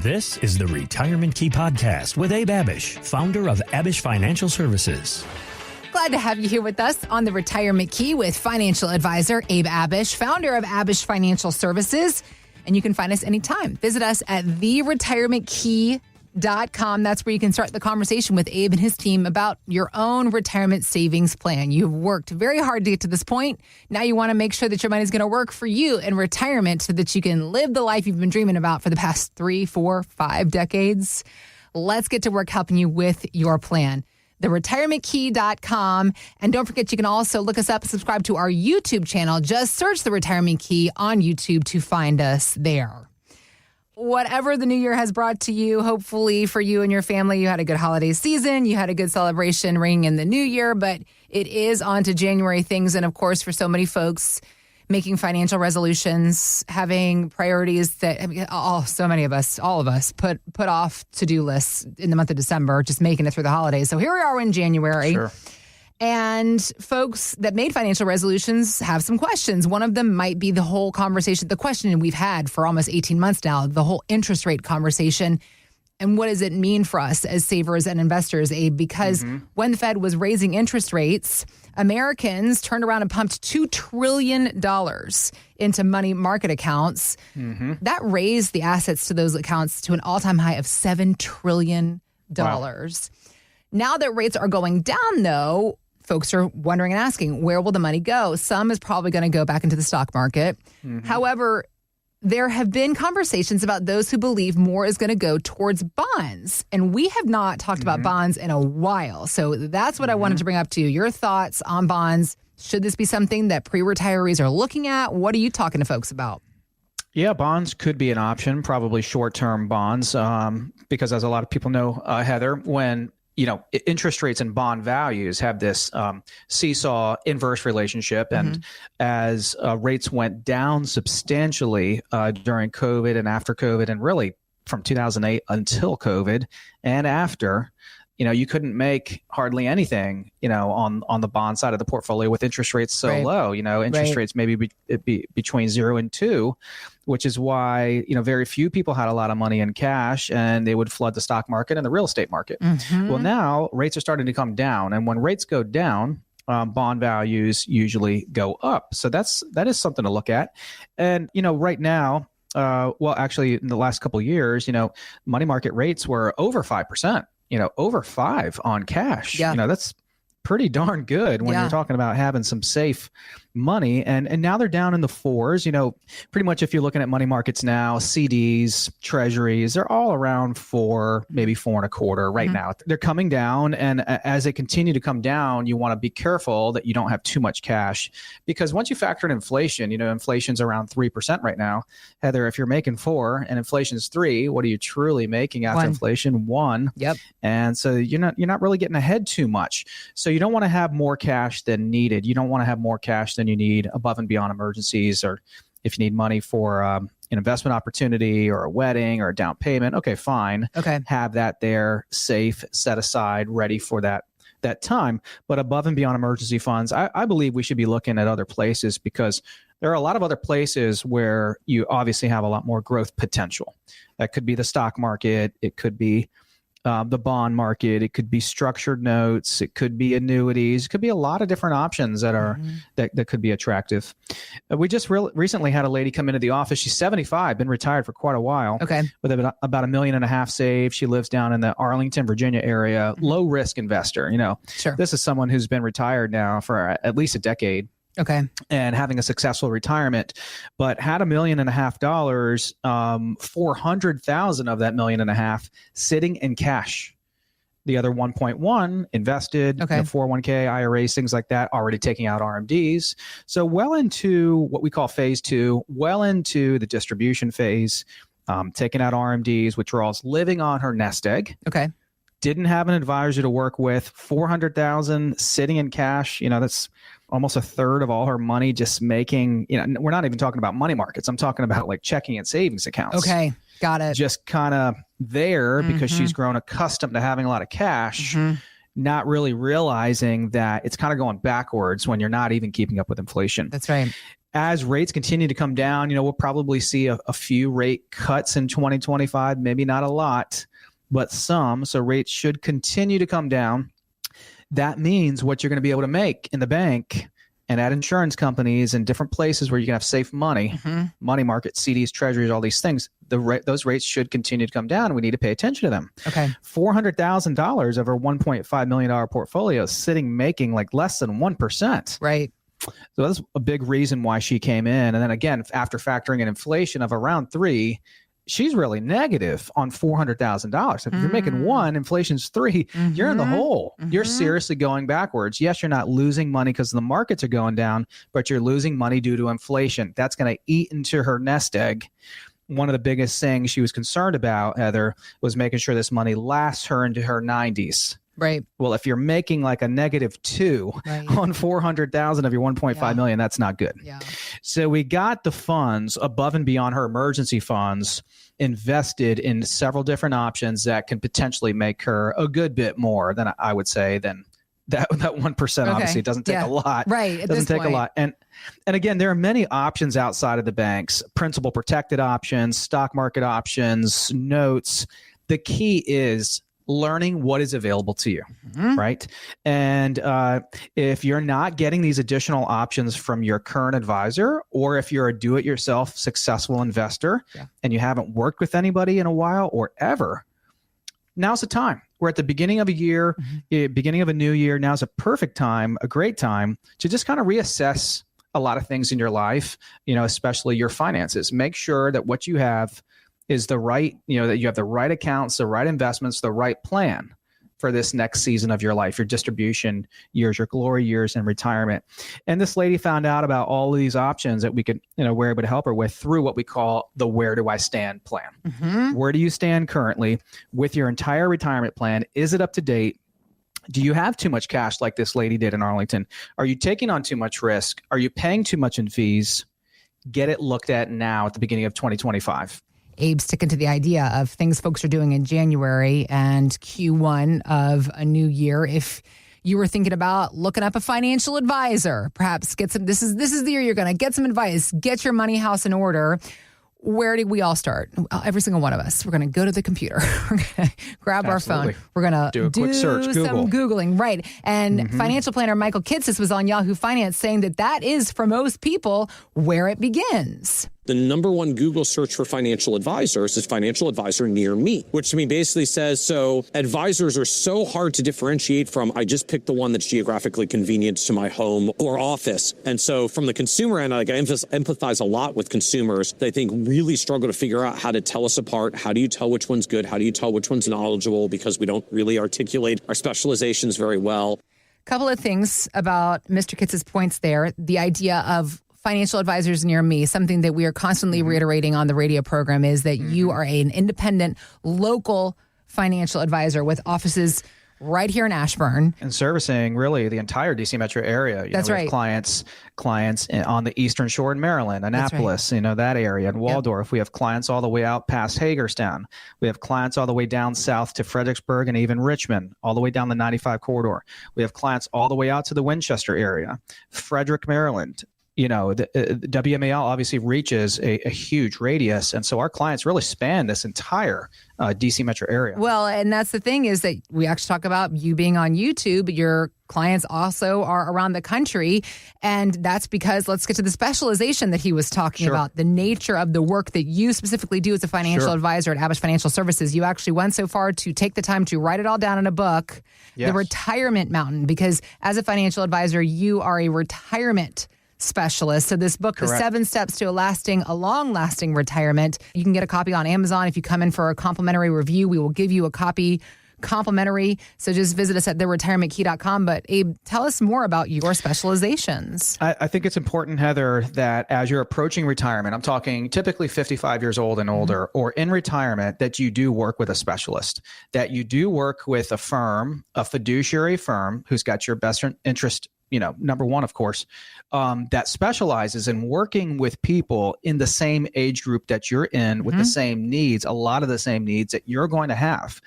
This is the Retirement Key Podcast with Abe Abich, founder of Abich Financial Services. Glad to have you here with us on the Retirement Key with financial advisor Abe Abich, founder of Abich Financial Services. And you can find us anytime. Visit us at theretirementkey.com. That's where you can start the conversation with Abe and his team about your own retirement savings plan. You've worked very hard to get to this point. Now you want to make sure that your money is going to work for you in retirement so that you can live the life you've been dreaming about for the past 3, 4, 5 decades. Let's get to work helping you with your plan. theretirementkey.com. And don't forget, you can also look us up and subscribe to our YouTube channel. Just search The Retirement Key on YouTube to find us there. Whatever the new year has brought to you, hopefully for you and your family, you had a good holiday season. You had a good celebration ringing in the new year, but it is on to January things. And of course, for so many folks, making financial resolutions, having priorities that so many of us, all of us, put off to-do lists in the month of December, just making it through the holidays. So here we are in January. Sure. And folks that made financial resolutions have some questions. One of them might be the whole conversation, the question we've had for almost 18 months now, the whole interest rate conversation. And what does it mean for us as savers and investors, Abe? Because when the Fed was raising interest rates, Americans turned around and pumped $2 trillion into money market accounts. That raised the assets to those accounts to an all-time high of $7 trillion. Wow. Now that rates are going down, though, folks are wondering and asking, where will the money go? Some is probably going to go back into the stock market. However, there have been conversations about those who believe more is going to go towards bonds. And we have not talked about bonds in a while. So that's what I wanted to bring up to you. Your thoughts on bonds. Should this be something that pre-retirees are looking at? What are you talking to folks about? Yeah, bonds could be an option, probably short-term bonds, because as a lot of people know, Heather, when interest rates and bond values have this seesaw inverse relationship. And as rates went down substantially during COVID and after COVID, and really from 2008 until COVID and after, you couldn't make hardly anything, on the bond side of the portfolio with interest rates so low. Interest rates maybe be between 0 and 2, which is why, very few people had a lot of money in cash and they would flood the stock market and the real estate market. Well, now rates are starting to come down. And when rates go down, bond values usually go up. So that is something to look at. And, right now, actually in the last couple of years, money market rates were over 5%. Over 5 on cash. Yeah. That's pretty darn good when you're talking about having some safe money. And now they're down in the 4s. Pretty much if you're looking at money markets now, CDs, treasuries, they're all around 4, maybe 4.25 right now. They're coming down. And as they continue to come down, you want to be careful that you don't have too much cash, because once you factor in inflation, inflation's around 3% right now. Heather, if you're making 4 and inflation's 3, what are you truly making after inflation? 1. Yep. And so you're not really getting ahead too much. So you don't want to have more cash than needed. You don't want to have more cash than you need above and beyond emergencies, or if you need money for an investment opportunity or a wedding or a down payment. Okay, fine. Okay. Have that there safe, set aside, ready for that time. But above and beyond emergency funds, I believe we should be looking at other places, because there are a lot of other places where you obviously have a lot more growth potential. That could be the stock market. It could be the bond market. It could be structured notes. It could be annuities. It could be a lot of different options that are that could be attractive. We just recently had a lady come into the office. She's 75, been retired for quite a while. Okay. With about $1.5 million saved. She lives down in the Arlington, Virginia area. Low risk investor. Sure. This is someone who's been retired now for at least a decade. Okay. And having a successful retirement, but had $1.5 million, 400,000 of that $1.5 million sitting in cash. The other 1.1 invested, 401k, IRAs, things like that, already taking out RMDs. So well into what we call phase 2, well into the distribution phase, taking out RMDs, withdrawals, living on her nest egg. Okay. Didn't have an advisor to work with, 400,000 sitting in cash. That's almost a third of all her money just making, we're not even talking about money markets. I'm talking about like checking and savings accounts. Okay. Got it. Just kind of there because she's grown accustomed to having a lot of cash, not really realizing that it's kind of going backwards when you're not even keeping up with inflation. That's right. as rates continue to come down, we'll probably see a few rate cuts in 2025, maybe not a lot, but some. So rates should continue to come down. That means what you're going to be able to make in the bank and at insurance companies and different places where you can have safe money, money market, CDs, treasuries, all these things, those rates should continue to come down, and we need to pay attention to them. Okay. $400,000 over a $1.5 million portfolio sitting making like less than 1%. Right. So that's a big reason why she came in. And then again, after factoring in inflation of around 3%, she's really negative on $400,000. If you're making 1%, inflation's 3%, you're in the hole. You're seriously going backwards. Yes, you're not losing money because the markets are going down, but you're losing money due to inflation. That's going to eat into her nest egg. One of the biggest things she was concerned about, Heather, was making sure this money lasts her into her 90s. Right. Well, if you're making like a -2 on 400,000 of your 1.5 million, that's not good. Yeah. So we got the funds above and beyond her emergency funds invested in several different options that can potentially make her a good bit more than I would say than that 1%. Obviously, it doesn't take a lot. Right. It doesn't take a lot. And again, there are many options outside of the banks, principal protected options, stock market options, notes. The key is learning what is available to you, right? And if you're not getting these additional options from your current advisor, or if you're a do-it-yourself successful investor and you haven't worked with anybody in a while or ever, now's the time. We're at the beginning of a year, beginning of a new year. Now's a perfect time, a great time to just kind of reassess a lot of things in your life, especially your finances. Make sure that what you have is the right, that you have the right accounts, the right investments, the right plan for this next season of your life, your distribution years, your glory years, and retirement. And this lady found out about all of these options that we could, we're able to help her with through what we call the Where Do I Stand plan. Where do you stand currently with your entire retirement plan? Is it up to date? Do you have too much cash like this lady did in Arlington? Are you taking on too much risk? Are you paying too much in fees? Get it looked at now at the beginning of 2025. Abe sticking to the idea of things folks are doing in January and Q1 of a new year. If you were thinking about looking up a financial advisor, perhaps get some, this is the year you're going to get some advice, get your money house in order. Where do we all start? Every single one of us. We're going to go to the computer. We're going to grab our phone. We're going to do a quick search, Google. Some Googling. Right. And financial planner Michael Kitces was on Yahoo Finance saying that is, for most people, where it begins. The number one Google search for financial advisors is financial advisor near me, which to me basically says, so advisors are so hard to differentiate from, I just picked the one that's geographically convenient to my home or office. And so from the consumer end, I empathize a lot with consumers. They think really struggle to figure out how to tell us apart. How do you tell which one's good? How do you tell which one's knowledgeable? Because we don't really articulate our specializations very well. Couple of things about Mr. Kitts' points there. The idea of financial advisors near me, something that we are constantly reiterating on the radio program, is that you are an independent, local financial advisor with offices right here in Ashburn. And servicing really the entire DC metro area. That's we right. Have clients on the Eastern Shore in Maryland, Annapolis, that area, and Waldorf. Yep. We have clients all the way out past Hagerstown. We have clients all the way down south to Fredericksburg and even Richmond, all the way down the 95 corridor. We have clients all the way out to the Winchester area, Frederick, Maryland. The WMAL obviously reaches a huge radius. And so our clients really span this entire DC metro area. Well, and that's the thing, is that we actually talk about you being on YouTube, but your clients also are around the country. And that's because, let's get to the specialization that he was talking about, the nature of the work that you specifically do as a financial advisor at Abish Financial Services. You actually went so far to take the time to write it all down in a book, The Retirement Mountain, because as a financial advisor, you are a retirement specialist. So this book, Correct. The 7 Steps to a Long-Lasting Retirement, you can get a copy on Amazon. If you come in for a complimentary review, we will give you a copy complimentary. So just visit us at theretirementkey.com. But Abe, tell us more about your specializations. I think it's important, Heather, that as you're approaching retirement, I'm talking typically 55 years old and older, or in retirement, that you do work with a specialist, that you do work with a firm, a fiduciary firm who's got your best interest, number one, of course, that specializes in working with people in the same age group that you're in, with the same needs, a lot of the same needs that you're going to have.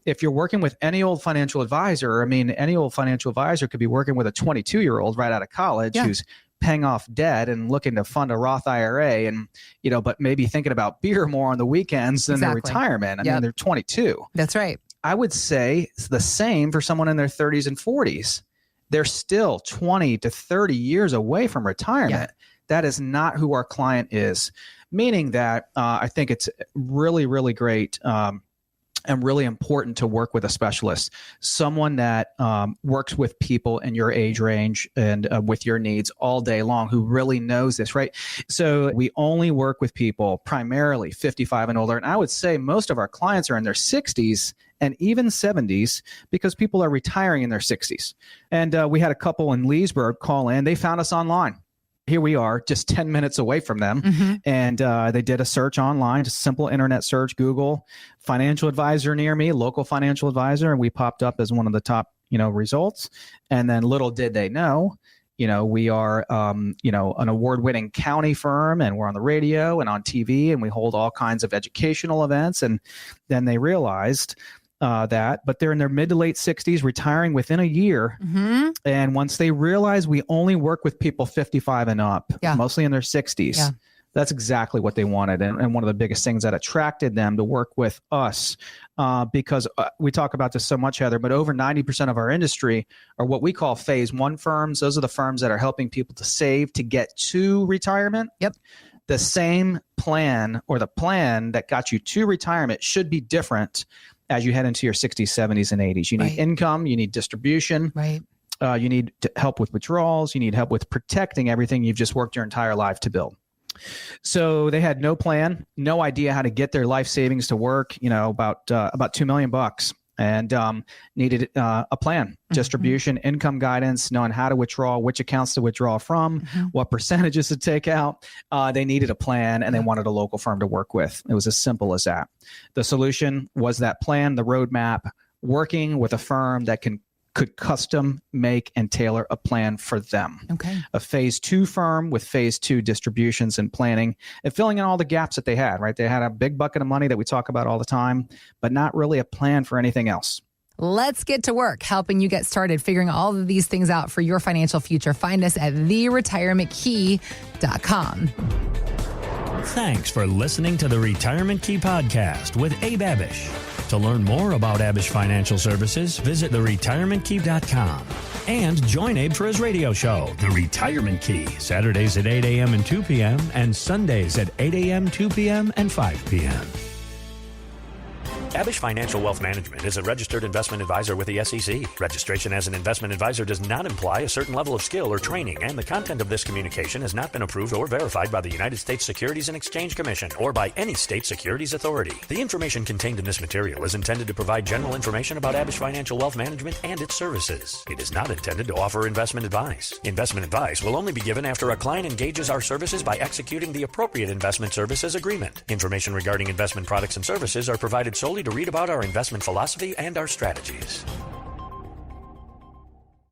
If you're working with any old financial advisor, any old financial advisor could be working with a 22-year-old right out of college who's paying off debt and looking to fund a Roth IRA and, but maybe thinking about beer more on the weekends than their retirement. I mean, they're 22. That's right. I would say it's the same for someone in their 30s and 40s. They're still 20 to 30 years away from retirement. Yeah. That is not who our client is, meaning that I think it's really, really great and really important to work with a specialist, someone that works with people in your age range and with your needs all day long, who really knows this, right? So we only work with people primarily 55 and older. And I would say most of our clients are in their 60s and even 70s because people are retiring in their 60s. And we had a couple in Leesburg call in. They found us online. Here we are, just 10 minutes away from them. Mm-hmm. And they did a search online, just simple internet search, Google, financial advisor near me, local financial advisor. And we popped up as one of the top, results. And then little did they know, we are, an award-winning county firm, and we're on the radio and on TV, and we hold all kinds of educational events. And then they realized but they're in their mid to late 60s, retiring within a year. Mm-hmm. And once they realize we only work with people 55 and up, mostly in their 60s, that's exactly what they wanted. And one of the biggest things that attracted them to work with us, because we talk about this so much, Heather, but over 90% of our industry are what we call phase one firms. Those are the firms that are helping people to save to get to retirement. Yep. The same plan, or the plan that got you to retirement, should be different as you head into your 60s, 70s, and 80s. You need income, you need distribution, you need help with withdrawals, you need help with protecting everything you've just worked your entire life to build. So they had no plan, no idea how to get their life savings to work, about $2 million, and needed a plan, distribution, income guidance, knowing how to withdraw, which accounts to withdraw from, what percentages to take out. They needed a plan, and they wanted a local firm to work with. It was as simple as that. The solution was that plan, the roadmap, working with a firm that could custom make and tailor a plan for them. Okay. A phase two firm with phase two distributions and planning, and filling in all the gaps that they had, right? They had a big bucket of money that we talk about all the time, but not really a plan for anything else. Let's get to work helping you get started figuring all of these things out for your financial future. Find us at theretirementkey.com. Thanks for listening to the Retirement Key Podcast with Abe Abich. To learn more about Abish Financial Services, visit theretirementkey.com and join Abe for his radio show, The Retirement Key, Saturdays at 8 a.m. and 2 p.m. and Sundays at 8 a.m., 2 p.m., and 5 p.m. Abish Financial Wealth Management is a registered investment advisor with the SEC. Registration as an investment advisor does not imply a certain level of skill or training, and the content of this communication has not been approved or verified by the United States Securities and Exchange Commission or by any state securities authority. The information contained in this material is intended to provide general information about Abish Financial Wealth Management and its services. It is not intended to offer investment advice. Investment advice will only be given after a client engages our services by executing the appropriate investment services agreement. Information regarding investment products and services are provided solely to read about our investment philosophy and our strategies.